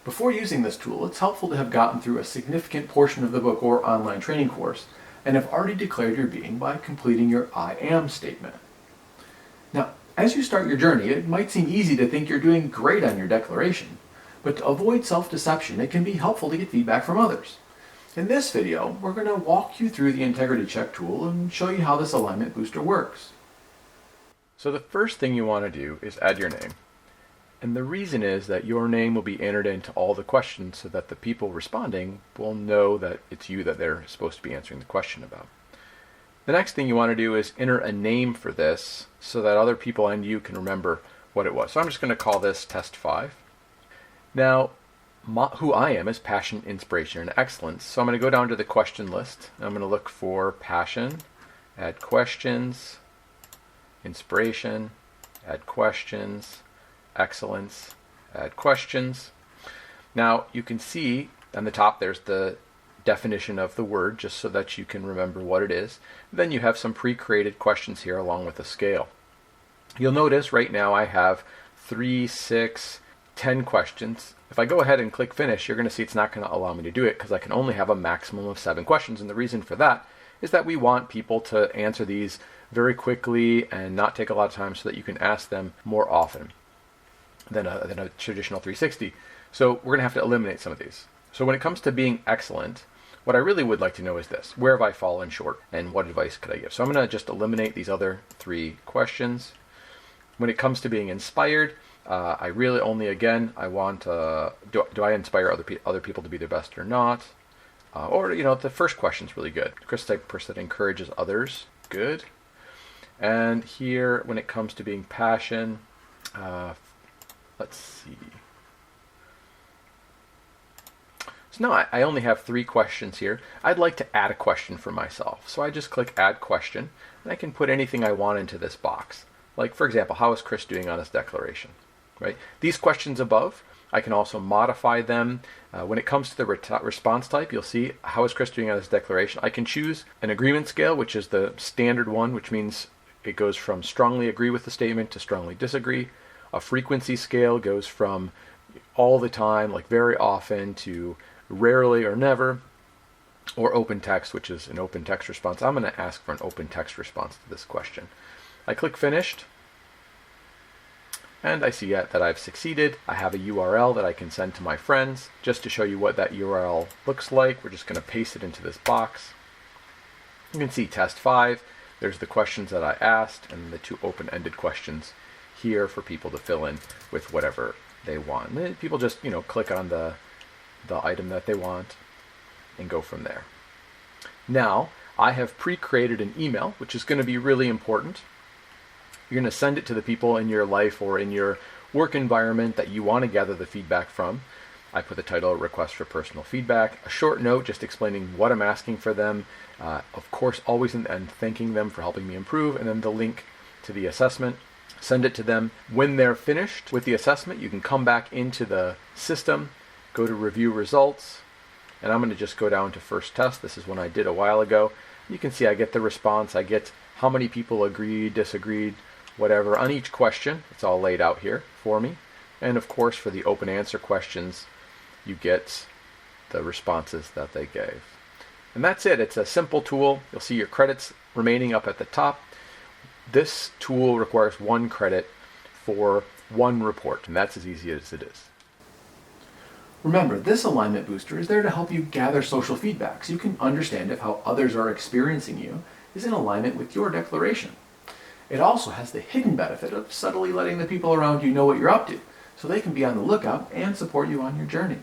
Before using this tool, it's helpful to have gotten through a significant portion of the book or online training course and have already declared your being by completing your I am statement. Now, as you start your journey, it might seem easy to think you're doing great on your declaration, but to avoid self-deception, it can be helpful to get feedback from others. In this video, we're going to walk you through the integrity check tool and show you how this alignment booster works. So the first thing you want to do is add your name. And the reason is that your name will be entered into all the questions so that the people responding will know that it's you that they're supposed to be answering the question about. The next thing you want to do is enter a name for this so that other people and you can remember what it was. So I'm just going to call this Test 5. Now, who I am is passion, inspiration, and excellence. So I'm going to go down to the question list. And I'm going to look for passion, add questions, inspiration, add questions, excellence, add questions. Now you can see on the top there's the definition of the word just so that you can remember what it is. Then you have some pre-created questions here along with a scale. You'll notice right now I have 3, 6, 10 questions. If I go ahead and click finish, you're going to see it's not going to allow me to do it because I can only have a maximum of 7 questions. And the reason for that is that we want people to answer these very quickly and not take a lot of time so that you can ask them more often than a traditional 360. So we're going to have to eliminate some of these. So when it comes to being excellent, what I really would like to know is this: where have I fallen short and what advice could I give? So I'm going to just eliminate these other 3 questions. When it comes to being inspired, I really only, again, I want, do I inspire other people to be their best or not? Or, the first question is really good. Chris, the type of person that encourages others, good. And here, when it comes to being passion, let's see. So now I only have 3 questions here. I'd like to add a question for myself. So I just click Add Question, and I can put anything I want into this box. Like, for example, how is Chris doing on his declaration? Right? These questions above, I can also modify them. When it comes to the response type, you'll see how is Chris doing on his declaration. I can choose an agreement scale, which is the standard one, which means it goes from strongly agree with the statement to strongly disagree. A frequency scale goes from all the time, like very often, to rarely or never. Or open text, which is an open text response. I'm going to ask for an open text response to this question. I click finished. And I see that I've succeeded. I have a URL that I can send to my friends. Just to show you what that URL looks like, we're just going to paste it into this box. You can see Test 5. There's the questions that I asked and the 2 open-ended questions here for people to fill in with whatever they want. And then people just, click on the item that they want and go from there. Now, I have pre-created an email, which is going to be really important. You're going to send it to the people in your life or in your work environment that you want to gather the feedback from. I put the title, Request for Personal Feedback, a short note just explaining what I'm asking for them, of course always and thanking them for helping me improve, and then the link to the assessment. Send it to them. When they're finished with the assessment, you can come back into the system, go to Review Results, and I'm going to just go down to First Test. This is one I did a while ago. You can see I get the response, I get how many people agreed, disagreed, whatever. On each question, it's all laid out here for me. And of course, for the open answer questions, you get the responses that they gave. And that's it. It's a simple tool. You'll see your credits remaining up at the top. This tool requires 1 credit for 1 report, and that's as easy as it is. Remember, this alignment booster is there to help you gather social feedback so you can understand if how others are experiencing you is in alignment with your declaration. It also has the hidden benefit of subtly letting the people around you know what you're up to, so they can be on the lookout and support you on your journey.